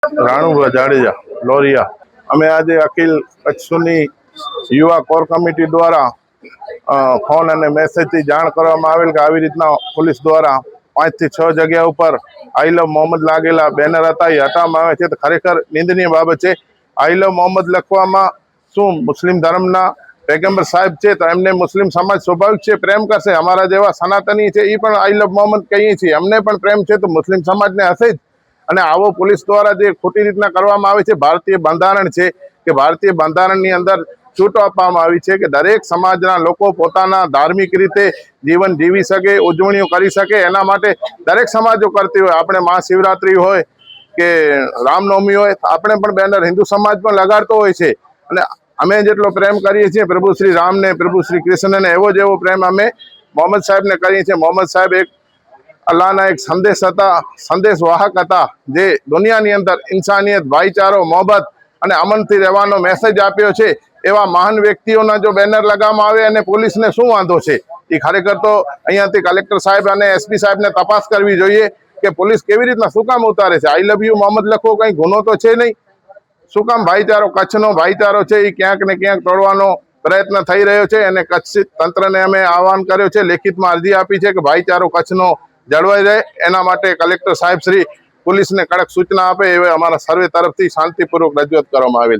રાણુભા જાડેજા લોરિયા અમે આજે અખિલ કચ્છ સુન્ની યુવા કોર કમિટી દ્વારા ફોન અને મેસેજથી જાણ કરવામાં આવેલ કે આવી રીતના પોલીસ દ્વારા 5 થી 6 જગ્યા ઉપર આઈ લવ મોહમ્મદ લાગેલા બેનર હતા એ હટાવવામાં આવે છે. તો ખરેખર નિંદનીય બાબત છે. આઈ લવ મોહમ્મદ લખવામાં શું મુસ્લિમ ધર્મના पैगंबर साहेब છે તો એમને મુસ્લિમ સમાજ સ્વાભાવિક છે પ્રેમ કરશે. અમારા જેવા સનાતની છે એ પણ આઈ લવ મોહમ્મદ કહીએ છીએ, અમને પણ પ્રેમ છે તો મુસ્લિમ સમાજને હશે જ. અને આવો પોલીસ દ્વારા જે ખોટી રીતના કરવામાં આવે છે, ભારતીય બંધારણ છે કે ભારતીય બંધારણની અંદર છૂટ આપવામાં આવી છે કે દરેક સમાજના લોકો પોતાના ધાર્મિક રીતે જીવન જીવી શકે, ઉજવણીઓ કરી શકે, એના માટે દરેક સમાજો કરતી હોય. આપણે મહાશિવરાત્રી હોય કે રામનવમી હોય, આપણે પણ બેનર હિન્દુ સમાજ પણ લગાડતો હોય છે. અને અમે જેટલો પ્રેમ કરીએ છીએ પ્રભુ શ્રી રામને, પ્રભુ શ્રી કૃષ્ણને, એવો જ એવો પ્રેમ અમે મોહમ્મદ સાહેબને કરીએ છીએ. મોહમ્મદ સાહેબ એક અલ્લાહના એક સંદેશ હતા, સંદેશ વાહક હતા, જે દુનિયાની અંદર ઇન્સાનિયત, ભાઈચારો, મોહબ્બત અને અમનથી રહેવાનો મેસેજ આપ્યો છે. એવા મહાન વ્યક્તિઓના જો બેનર લગાવવામાં આવે અને પોલીસને શું વાંધો છે? એ ખરેખર તો અહીંયાથી કલેક્ટર સાહેબ અને એસપી સાહેબને તપાસ કરવી જોઈએ કે પોલીસ કેવી રીતના શું કામ ઉતારે છે. આઈ લવ યુ મોહમ્મદ લખવો કંઈ ગુનો તો છે નહીં. શું કામ ભાઈચારો, કચ્છનો ભાઈચારો છે એ ક્યાંક ને ક્યાંક તોડવાનો પ્રયત્ન થઈ રહ્યો છે. અને કચ્છ તંત્રને અમે આહવાન કર્યો છે, લેખિતમાં અરજી આપી છે કે ભાઈચારો કચ્છનો જળવાઈ રહે, એના માટે કલેક્ટર સાહેબ શ્રી પોલીસને કડક સૂચના આપે એવી અમારા સર્વે તરફથી શાંતિપૂર્વક રજૂઆત કરવામાં આવેલ.